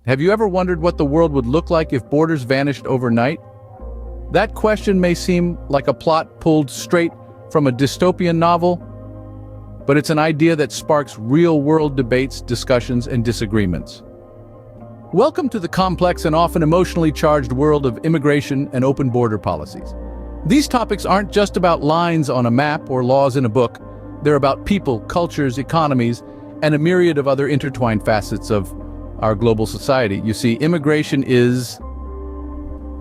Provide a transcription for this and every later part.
Have you ever wondered what the world would look like if borders vanished overnight? That question may seem like a plot pulled straight from a dystopian novel, but it's an idea that sparks real-world debates, discussions, and disagreements. Welcome to the complex and often emotionally charged world of immigration and open border policies. These topics aren't just about lines on a map or laws in a book. They're about people, cultures, economies, and a myriad of other intertwined facets of our global society. You see, immigration is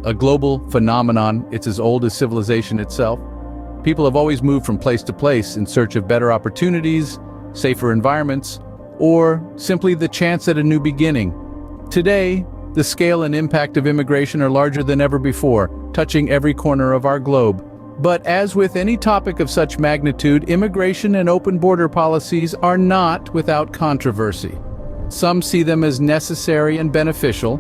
a global phenomenon. It's as old as civilization itself. People have always moved from place to place in search of better opportunities, safer environments, or simply the chance at a new beginning. Today, the scale and impact of immigration are larger than ever before, touching every corner of our globe. But as with any topic of such magnitude, immigration and open border policies are not without controversy. Some see them as necessary and beneficial,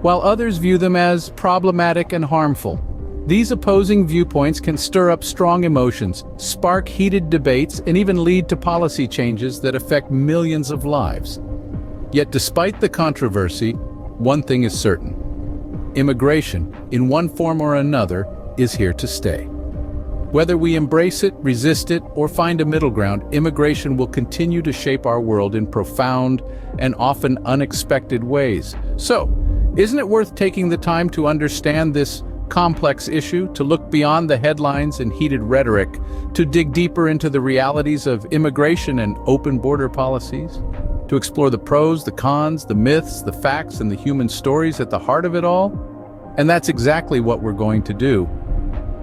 while others view them as problematic and harmful. These opposing viewpoints can stir up strong emotions, spark heated debates, and even lead to policy changes that affect millions of lives. Yet despite the controversy, one thing is certain. Immigration, in one form or another, is here to stay. Whether we embrace it, resist it, or find a middle ground, immigration will continue to shape our world in profound and often unexpected ways. So, isn't it worth taking the time to understand this complex issue, to look beyond the headlines and heated rhetoric, to dig deeper into the realities of immigration and open border policies, to explore the pros, the cons, the myths, the facts, and the human stories at the heart of it all? And that's exactly what we're going to do.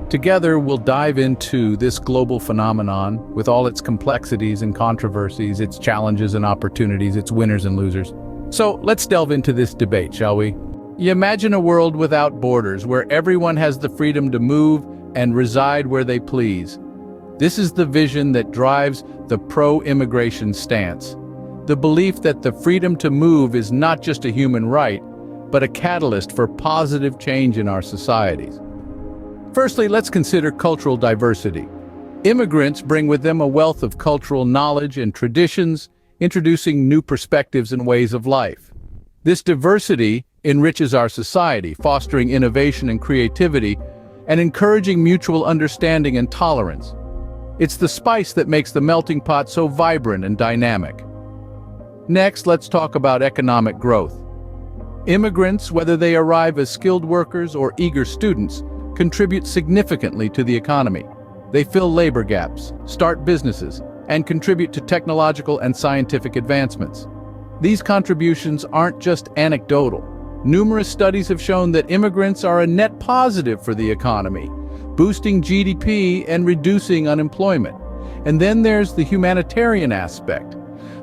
Together, we'll dive into this global phenomenon with all its complexities and controversies, its challenges and opportunities, its winners and losers. So let's delve into this debate, shall we? You imagine a world without borders, where everyone has the freedom to move and reside where they please. This is the vision that drives the pro-immigration stance. The belief that the freedom to move is not just a human right, but a catalyst for positive change in our societies. Firstly, let's consider cultural diversity. Immigrants bring with them a wealth of cultural knowledge and traditions, introducing new perspectives and ways of life. This diversity enriches our society, fostering innovation and creativity, and encouraging mutual understanding and tolerance. It's the spice that makes the melting pot so vibrant and dynamic. Next, let's talk about economic growth. Immigrants, whether they arrive as skilled workers or eager students, contribute significantly to the economy. They fill labor gaps, start businesses, and contribute to technological and scientific advancements. These contributions aren't just anecdotal. Numerous studies have shown that immigrants are a net positive for the economy, boosting GDP and reducing unemployment. And then there's the humanitarian aspect.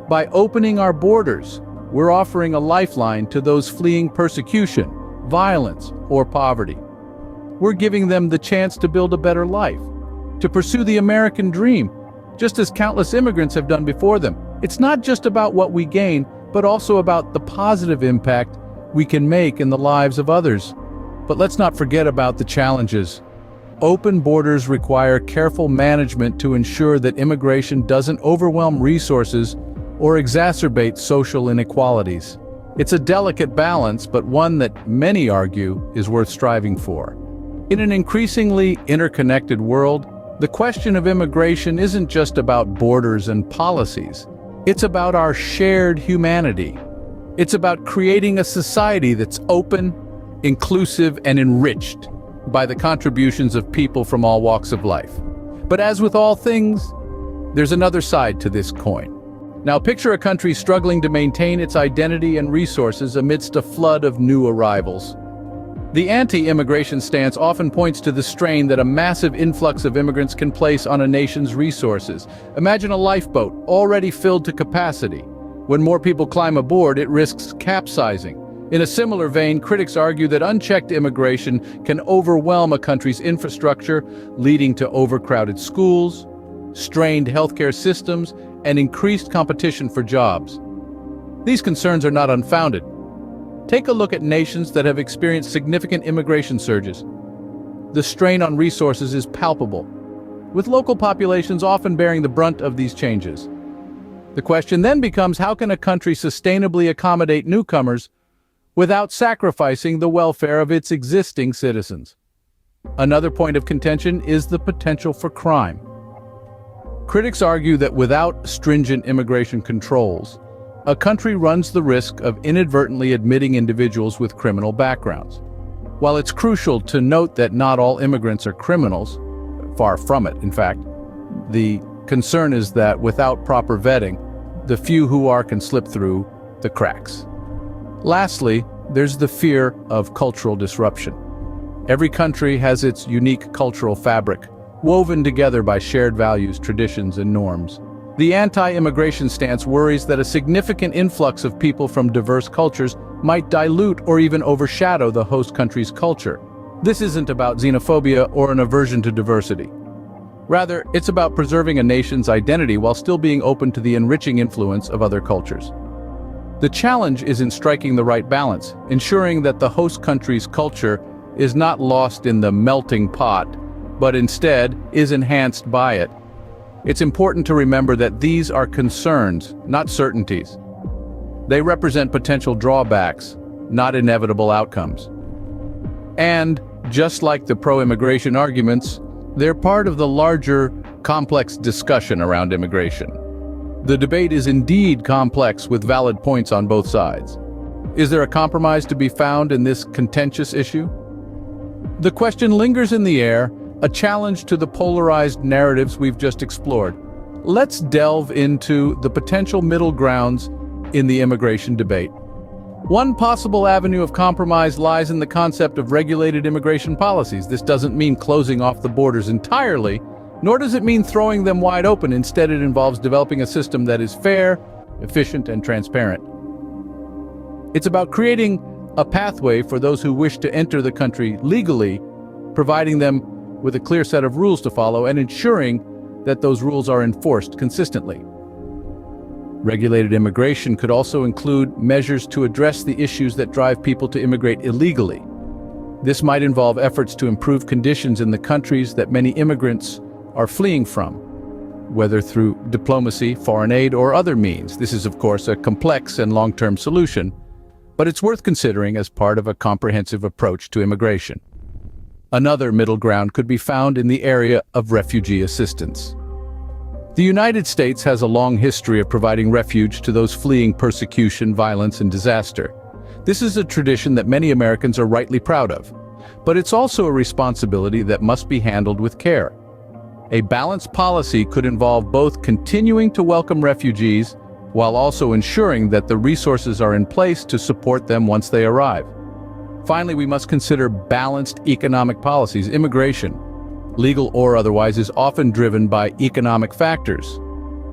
By opening our borders, we're offering a lifeline to those fleeing persecution, violence, or poverty. We're giving them the chance to build a better life, to pursue the American dream, just as countless immigrants have done before them. It's not just about what we gain, but also about the positive impact we can make in the lives of others. But let's not forget about the challenges. Open borders require careful management to ensure that immigration doesn't overwhelm resources or exacerbate social inequalities. It's a delicate balance, but one that many argue is worth striving for. In an increasingly interconnected world, the question of immigration isn't just about borders and policies. It's about our shared humanity. It's about creating a society that's open, inclusive, and enriched by the contributions of people from all walks of life. But as with all things, there's another side to this coin. Now picture a country struggling to maintain its identity and resources amidst a flood of new arrivals. The anti-immigration stance often points to the strain that a massive influx of immigrants can place on a nation's resources. Imagine a lifeboat already filled to capacity. When more people climb aboard, it risks capsizing. In a similar vein, critics argue that unchecked immigration can overwhelm a country's infrastructure, leading to overcrowded schools, strained healthcare systems, and increased competition for jobs. These concerns are not unfounded. Take a look at nations that have experienced significant immigration surges. The strain on resources is palpable, with local populations often bearing the brunt of these changes. The question then becomes, how can a country sustainably accommodate newcomers without sacrificing the welfare of its existing citizens. Another point of contention is the potential for crime. Critics argue that without stringent immigration controls, a country runs the risk of inadvertently admitting individuals with criminal backgrounds. While it's crucial to note that not all immigrants are criminals, far from it, in fact, the concern is that without proper vetting, the few who are can slip through the cracks. Lastly, there's the fear of cultural disruption. Every country has its unique cultural fabric, woven together by shared values, traditions, and norms. The anti-immigration stance worries that a significant influx of people from diverse cultures might dilute or even overshadow the host country's culture. This isn't about xenophobia or an aversion to diversity. Rather, it's about preserving a nation's identity while still being open to the enriching influence of other cultures. The challenge is in striking the right balance, ensuring that the host country's culture is not lost in the melting pot, but instead is enhanced by it. It's important to remember that these are concerns, not certainties. They represent potential drawbacks, not inevitable outcomes. And, just like the pro-immigration arguments, they're part of the larger, complex discussion around immigration. The debate is indeed complex with valid points on both sides. Is there a compromise to be found in this contentious issue? The question lingers in the air, a challenge to the polarized narratives we've just explored. Let's delve into the potential middle grounds in the immigration debate. One possible avenue of compromise lies in the concept of regulated immigration policies. This doesn't mean closing off the borders entirely, nor does it mean throwing them wide open. Instead, it involves developing a system that is fair, efficient, and transparent. It's about creating a pathway for those who wish to enter the country legally, providing them with a clear set of rules to follow and ensuring that those rules are enforced consistently. Regulated immigration could also include measures to address the issues that drive people to immigrate illegally. This might involve efforts to improve conditions in the countries that many immigrants are fleeing from, whether through diplomacy, foreign aid, or other means. This is, of course, a complex and long-term solution, but it's worth considering as part of a comprehensive approach to immigration. Another middle ground could be found in the area of refugee assistance. The United States has a long history of providing refuge to those fleeing persecution, violence, and disaster. This is a tradition that many Americans are rightly proud of, but it's also a responsibility that must be handled with care. A balanced policy could involve both continuing to welcome refugees while also ensuring that the resources are in place to support them once they arrive. Finally, we must consider balanced economic policies. Immigration, legal or otherwise, is often driven by economic factors.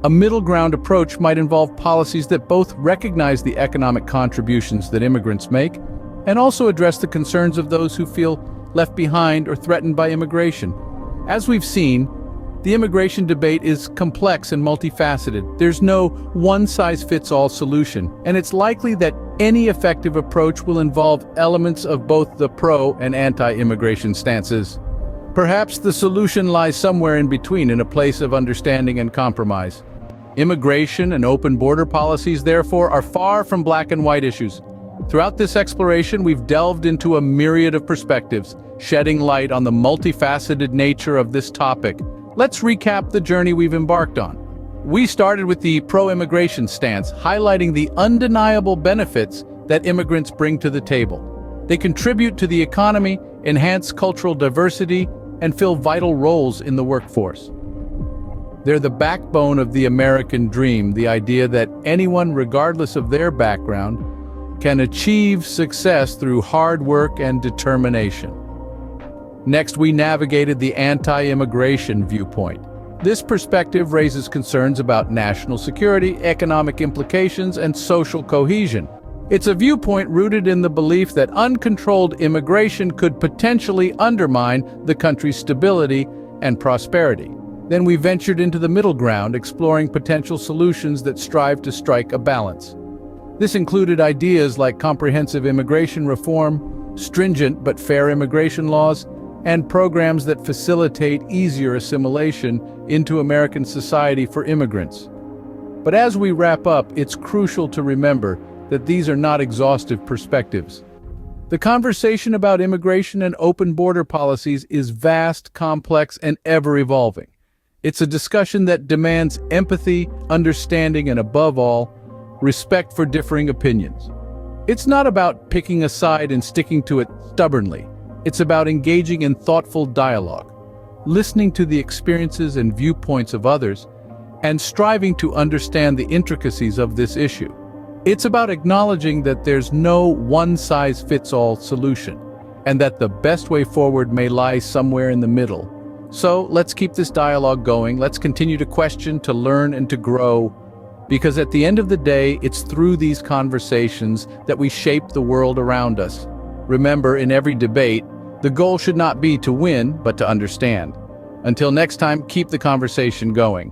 A middle ground approach might involve policies that both recognize the economic contributions that immigrants make and also address the concerns of those who feel left behind or threatened by immigration. As we've seen, the immigration debate is complex and multifaceted. There's no one-size-fits-all solution, and it's likely that any effective approach will involve elements of both the pro- and anti-immigration stances. Perhaps the solution lies somewhere in between, in a place of understanding and compromise. Immigration and open border policies, therefore, are far from black and white issues. Throughout this exploration, we've delved into a myriad of perspectives, shedding light on the multifaceted nature of this topic. Let's recap the journey we've embarked on. We started with the pro-immigration stance, highlighting the undeniable benefits that immigrants bring to the table. They contribute to the economy, enhance cultural diversity, and fill vital roles in the workforce. They're the backbone of the American dream, the idea that anyone, regardless of their background, can achieve success through hard work and determination. Next, we navigated the anti-immigration viewpoint. This perspective raises concerns about national security, economic implications, and social cohesion. It's a viewpoint rooted in the belief that uncontrolled immigration could potentially undermine the country's stability and prosperity. Then we ventured into the middle ground, exploring potential solutions that strive to strike a balance. This included ideas like comprehensive immigration reform, stringent but fair immigration laws, and programs that facilitate easier assimilation into American society for immigrants. But as we wrap up, it's crucial to remember that these are not exhaustive perspectives. The conversation about immigration and open border policies is vast, complex, and ever-evolving. It's a discussion that demands empathy, understanding, and above all, respect for differing opinions. It's not about picking a side and sticking to it stubbornly. It's about engaging in thoughtful dialogue, listening to the experiences and viewpoints of others, and striving to understand the intricacies of this issue. It's about acknowledging that there's no one-size-fits-all solution, and that the best way forward may lie somewhere in the middle. So let's keep this dialogue going. Let's continue to question, to learn, and to grow, because at the end of the day, it's through these conversations that we shape the world around us. Remember, in every debate, the goal should not be to win, but to understand. Until next time, keep the conversation going.